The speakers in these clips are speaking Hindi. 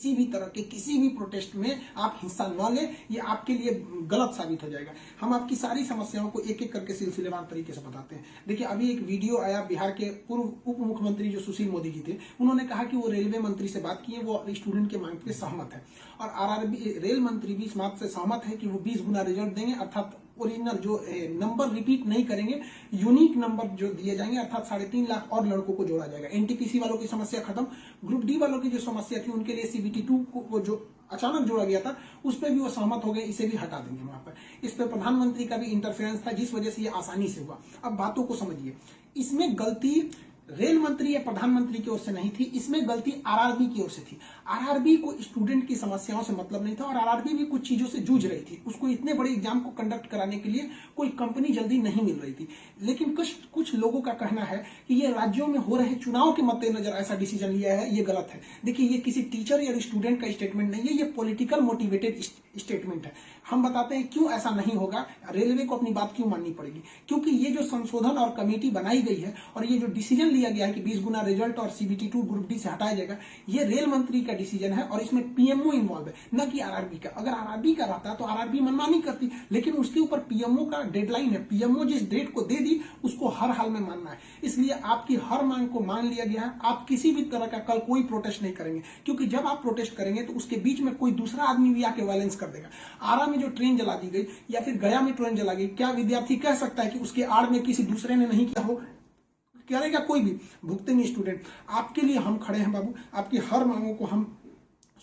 किसी भी तरह के किसी भी प्रोटेस्ट में आप हिस्सा न लें, ये आपके लिए गलत साबित हो जाएगा। हम आपकी सारी समस्याओं को एक एक करके सिलसिलेवार तरीके से बताते हैं। देखिए, अभी एक वीडियो आया, बिहार के पूर्व उप मुख्यमंत्री जो सुशील मोदी जी थे, उन्होंने कहा कि वो रेलवे मंत्री से बात की है, वो स्टूडेंट के मांग पे सहमत है, और आरआरबी रेल मंत्री भी इस बात से सहमत है कि वो 20 गुना रिजल्ट देंगे, अर्थात ओरिजिनल जो नंबर रिपीट नहीं करेंगे, यूनिक नंबर जो दिए जाएंगे, अर्थात 3.5 लाख और लड़कों को जोड़ा जाएगा। एनटीपीसी वालों की समस्या खत्म, ग्रुप डी वालों की जो समस्या थी उनके लिए सीबीटी 2 को जो अचानक जोड़ा गया था उस पर भी वो सहमत हो गए, इसे भी हटा देंगे वहां पर। इस पर प्रधानमंत्री का भी इंटरफेरेंस था, जिस वजह से ये आसानी से हुआ। अब बातों को समझिए, इसमें गलती रेल मंत्री या प्रधानमंत्री की ओर से नहीं थी, इसमें गलती आरआरबी की ओर से थी। आरआरबी को स्टूडेंट की समस्याओं से मतलब नहीं था, और आरआरबी भी कुछ चीजों से जूझ रही थी। उसको इतने बड़े एग्जाम को कंडक्ट कराने के लिए कोई कंपनी जल्दी नहीं मिल रही थी। लेकिन कुछ लोगों का कहना है कि ये राज्यों में हो रहे चुनाव के मद्देनजर ऐसा डिसीजन लिया है, ये गलत है। देखिए, ये किसी टीचर या स्टूडेंट का स्टेटमेंट नहीं है, ये पॉलिटिकल मोटिवेटेड स्टेटमेंट है। हम बताते हैं क्यों ऐसा नहीं होगा, रेलवे को अपनी बात क्यों माननी पड़ेगी। क्योंकि ये जो संशोधन और कमेटी बनाई गई है और ये जो डिसीजन लिया गया है कि 20 गुना रिजल्ट और सीबीटी 2 ग्रुप डी से हटाया जाएगा, ये रेल मंत्री का डिसीजन है, और इसमें पीएमओ इन्वॉल्व है, न कि आरआरबी का। अगर आरआरबी का रहता तो आरआरबी मनमानी करती, लेकिन उसके ऊपर पीएमओ का डेडलाइन है। पीएमओ जिस डेट को दे दी उसको हर हाल में मानना है, इसलिए आपकी हर मांग को मान लिया गया है। आप किसी भी तरह का कल कोई प्रोटेस्ट नहीं करेंगे, क्योंकि जब आप प्रोटेस्ट करेंगे तो उसके बीच में कोई दूसरा आदमी भी आके वायलेंस कर देगा। आरा में जो ट्रेन जला दी गई या फिर गया में ट्रेन जला गई, क्या विद्यार्थी कह सकता है कि उसके आड़ में किसी दूसरे ने नहीं किया हो? करेगा कोई भी, भुगतेंगे स्टूडेंट। आपके लिए हम खड़े हैं बाबू, आपकी हर मांगों को हम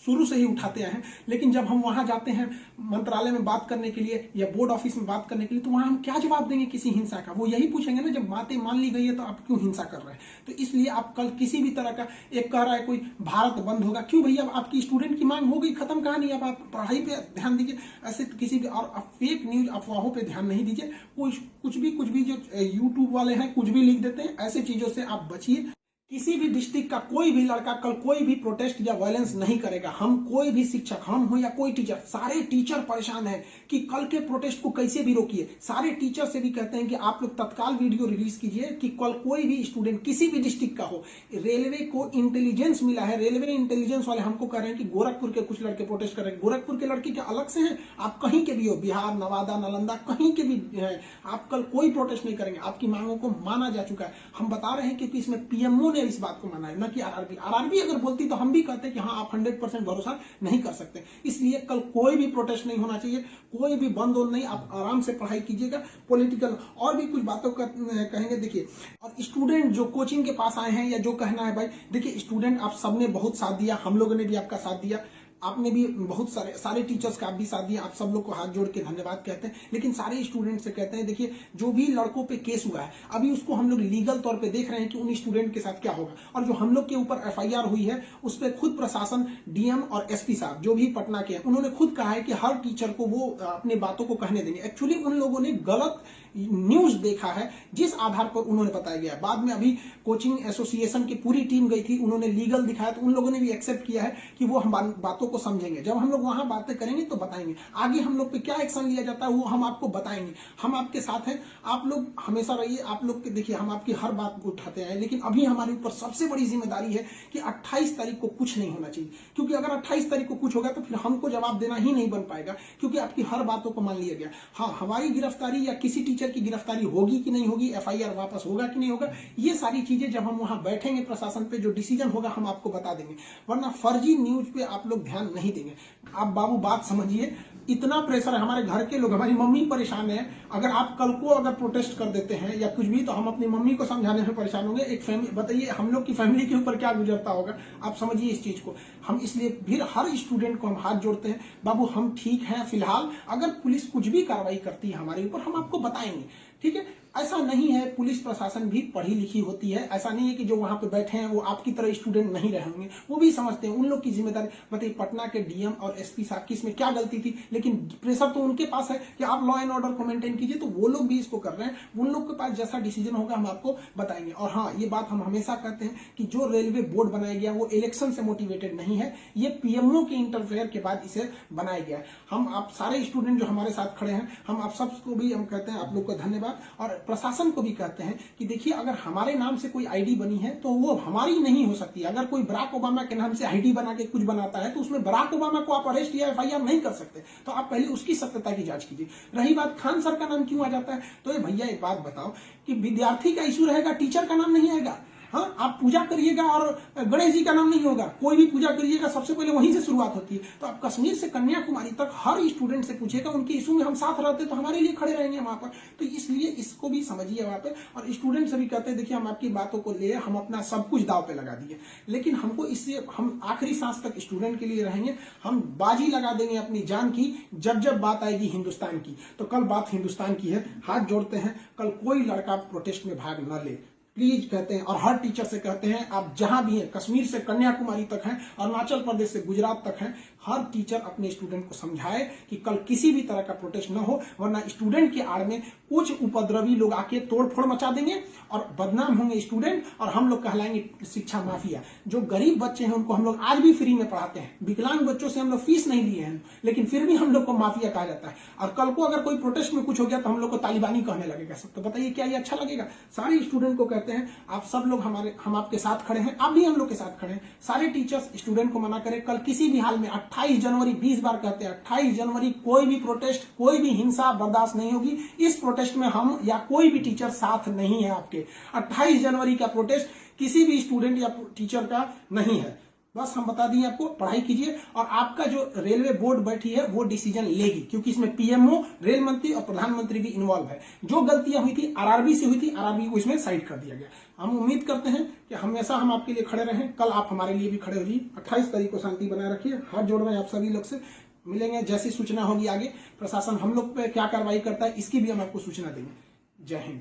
शुरू से ही उठाते आए हैं। लेकिन जब हम वहां जाते हैं मंत्रालय में बात करने के लिए या बोर्ड ऑफिस में बात करने के लिए, तो वहां हम क्या जवाब देंगे किसी हिंसा का? वो यही पूछेंगे ना, जब बातें मान ली गई है तो आप क्यों हिंसा कर रहे हैं? तो इसलिए आप कल किसी भी तरह का, एक कह रहा है कोई भारत बंद होगा, क्यों भैया? आपकी स्टूडेंट की मांग हो गई, खत्म कहानी। अब आप पढ़ाई पे ध्यान दीजिए, ऐसे किसी भी और फेक न्यूज अफवाहों पे ध्यान नहीं दीजिए। कुछ भी जो यूट्यूब वाले हैं कुछ भी लिख देते हैं, ऐसे चीजों से आप बचिए। किसी भी डिस्ट्रिक्ट का कोई भी लड़का कल कोई भी प्रोटेस्ट या वायलेंस नहीं करेगा। हम कोई भी शिक्षक, हम हो या कोई टीचर, सारे टीचर परेशान हैं कि कल के प्रोटेस्ट को कैसे भी रोकिए। सारे टीचर से भी कहते हैं कि आप लोग तत्काल वीडियो रिलीज कीजिए कि कल कोई भी स्टूडेंट किसी भी डिस्ट्रिक्ट का हो। रेलवे को इंटेलिजेंस मिला है, रेलवे इंटेलिजेंस वाले हमको कह रहे हैं कि गोरखपुर के कुछ लड़के प्रोटेस्ट कर रहे हैं। गोरखपुर के लड़के क्या अलग से हैं? आप कहीं के भी हो, बिहार, नवादा, नालंदा, कहीं के भी हैं, आप कल कोई प्रोटेस्ट नहीं करेंगे। आपकी मांगों को माना जा चुका है। हम बता रहे हैं क्योंकि इसमें पीएमओ ने इस बात को माना है, न कि आरआरबी। आरआरबी अगर बोलती तो हम भी कहते कि हाँ, आप 100% भरोसा नहीं कर सकते। इसलिए कल कोई भी प्रोटेस्ट नहीं होना चाहिए, कोई भी बंद हो नहीं। आप आराम से पढ़ाई कीजिएगा। पॉलिटिकल और भी कुछ बातों का कहेंगे। देखिए, और स्टूडेंट जो कोचिंग के पास आए हैं या जो कहना है भाई, देखिए स्टूडेंट आप सबने बहुत साथ दिया, हम लोगों ने भी आपका साथ दिया, आपने भी बहुत सारे टीचर्स का आप भी साथ दिया। आप सब लोग को हाथ जोड़ के धन्यवाद कहते हैं। लेकिन सारे स्टूडेंट से कहते हैं, देखिए जो भी लड़कों पे केस हुआ है अभी उसको हम लोग लीगल तौर पे देख रहे हैं कि उन स्टूडेंट के साथ क्या होगा। और जो हम लोग के ऊपर एफआईआर हुई है उस पर खुद प्रशासन, डीएम और एसपी साहब जो भी पटना के हैं, उन्होंने खुद कहा है कि हर टीचर को वो अपनी बातों को कहने देंगे। एक्चुअली उन लोगों ने गलत न्यूज देखा है जिस आधार पर उन्होंने बताया गया। बाद में अभी कोचिंग एसोसिएशन की पूरी टीम गई थी, उन्होंने लीगल दिखाया, तो उन लोगों ने भी एक्सेप्ट किया है कि वो हम बातों को समझेंगे। जब हम लोग वहां बातें करेंगे तो बताएंगे। आगे हम लोग पे क्या एक्शन लिया जाता है वो हम आपको बताएंगे। हम आपके साथ हैं, आप लोग हमेशा रहिए। आप लोग के देखिए, हम आपकी हर बात को उठाते हैं। लेकिन अभी हमारे ऊपर सबसे बड़ी जिम्मेदारी है कि 28 तारीख को कुछ नहीं होना चाहिए, क्योंकि अगर 28 तारीख को कुछ होगा तो फिर हमको जवाब देना ही नहीं बन पाएगा, क्योंकि आपकी हर बातों को मान लिया गया। हाँ, हमारी गिरफ्तारी या किसी टीचर की गिरफ्तारी होगी कि नहीं होगी, एफआईआर वापस होगा कि नहीं होगा, ये सारी चीजें जब हम वहां बैठेंगे प्रशासन पे, जो डिसीजन होगा हम आपको बता देंगे। वरना फर्जी न्यूज पे आप लोग ध्यान नहीं देंगे। आप बाबू बात समझिए, इतना प्रेशर है। हमारे घर के लोग, हमारी मम्मी परेशान है। अगर आप कल को अगर प्रोटेस्ट कर देते हैं या कुछ भी, तो हम अपनी मम्मी को समझाने में परेशान होंगे। एक फैमिली, बताइए हम लोग की फैमिली के ऊपर क्या गुजरता होगा। आप समझिए इस चीज को। हम इसलिए फिर हर स्टूडेंट को हम हाथ जोड़ते हैं, बाबू हम ठीक हैं फिलहाल। अगर पुलिस कुछ भी कार्रवाई करती है हमारे ऊपर, हम आपको बताएंगे, ठीक है। ऐसा नहीं है, पुलिस प्रशासन भी पढ़ी लिखी होती है। ऐसा नहीं है कि जो वहां पे बैठे हैं वो आपकी तरह स्टूडेंट नहीं रहे होंगे, वो भी समझते हैं। उन लोग की जिम्मेदारी, बताइए पटना के डीएम और एसपी साहब की इसमें क्या गलती थी? लेकिन प्रेशर तो उनके पास है कि आप लॉ एंड ऑर्डर को मेंटेन कीजिए, तो वो लोग भी इसको कर रहे हैं। उन लोग के पास जैसा डिसीजन होगा हम आपको बताएंगे। और हाँ, ये बात हम हमेशा कहते हैं कि जो रेलवे बोर्ड बनाया गया वो इलेक्शन से मोटिवेटेड नहीं है, ये पीएमओ के इंटरफेयर के बाद इसे बनाया गया है। हम आप सारे स्टूडेंट जो हमारे साथ खड़े हैं, हम आप सबको भी हम कहते हैं आप लोग को धन्यवाद। और प्रशासन को भी कहते हैं कि देखिए, अगर हमारे नाम से कोई आईडी बनी है तो वो हमारी नहीं हो सकती। अगर कोई बराक ओबामा के नाम से आईडी बना के कुछ बनाता है तो उसमें बराक ओबामा को आप अरेस्ट या FIR नहीं कर सकते। तो आप पहले उसकी सत्यता की जांच कीजिए। रही बात खान सर का नाम क्यों आ जाता है, तो ये भैया एक बात बताओ कि विद्यार्थी का इशू रहेगा, टीचर का नाम नहीं आएगा। हाँ, आप पूजा करिएगा और गणेश जी का नाम नहीं होगा। कोई भी पूजा करिएगा सबसे पहले वहीं से शुरुआत होती है। तो आप कश्मीर से कन्याकुमारी तक हर स्टूडेंट से पूछिएगा, उनके इशू में हम साथ रहते तो हमारे लिए खड़े रहेंगे वहां पर। तो इसलिए इसको भी समझिए वहां पर। और स्टूडेंट से भी कहते हैं, देखिए हम आपकी बातों को ले, हम अपना सब कुछ दाव पे लगा दिए, लेकिन हमको इससे हम आखिरी सांस तक स्टूडेंट के लिए रहेंगे। हम बाजी लगा देंगे अपनी जान की जब जब बात आएगी हिंदुस्तान की। तो कल बात हिंदुस्तान की है, हाथ जोड़ते हैं, कल कोई लड़का प्रोटेस्ट में भाग न ले प्लीज कहते हैं। और हर टीचर से कहते हैं, आप जहां भी हैं, कश्मीर से कन्याकुमारी तक हैं, अरुणाचल प्रदेश से गुजरात तक हैं, हर टीचर अपने स्टूडेंट को समझाए कि कल किसी भी तरह का प्रोटेस्ट न हो, वरना स्टूडेंट के आड़ में कुछ उपद्रवी लोग आके तोड़फोड़ मचा देंगे और बदनाम होंगे स्टूडेंट, और हम लोग कहलाएंगे शिक्षा माफिया। जो गरीब बच्चे हैं उनको हम लोग आज भी फ्री में पढ़ाते हैं, विकलांग बच्चों से हम लोग फीस नहीं लिए हैं, लेकिन फिर भी हम लोग को माफिया कहा जाता है। और कल को अगर कोई प्रोटेस्ट में कुछ हो गया तो हम लोग को तालिबानी कहने लगेगा सब। तो बताइए क्या ये अच्छा लगेगा? सारे स्टूडेंट को कहते हैं, आप सब लोग हम आपके साथ खड़े हैं, आप भी हम लोग के साथ खड़े हैं। सारे टीचर्स स्टूडेंट को मना करें, कल किसी भी हाल में 28 जनवरी 20 बार कहते हैं, 28 जनवरी कोई भी प्रोटेस्ट, कोई भी हिंसा बर्दाश्त नहीं होगी। इस प्रोटेस्ट में हम या कोई भी टीचर साथ नहीं है आपके। 28 जनवरी का प्रोटेस्ट किसी भी स्टूडेंट या टीचर का नहीं है। बस हम बता दिए आपको, पढ़ाई कीजिए। और आपका जो रेलवे बोर्ड बैठी है वो डिसीजन लेगी, क्योंकि इसमें PMO, रेल मंत्री और प्रधानमंत्री भी इन्वॉल्व है। जो गलतियां हुई थी RRB से हुई थी, RRB को इसमें साइड कर दिया गया। हम उम्मीद करते हैं कि हमेशा हम आपके लिए खड़े रहें, कल आप हमारे लिए भी खड़े हो जाइए। 28 तारीख को शांति बनाए रखिए। हाथ जोड़ रहे हैं आप सभी लोग से। मिलेंगे, जैसी सूचना होगी आगे प्रशासन हम लोग पे क्या कार्रवाई करता है इसकी भी हम आपको सूचना देंगे। जय हिंद।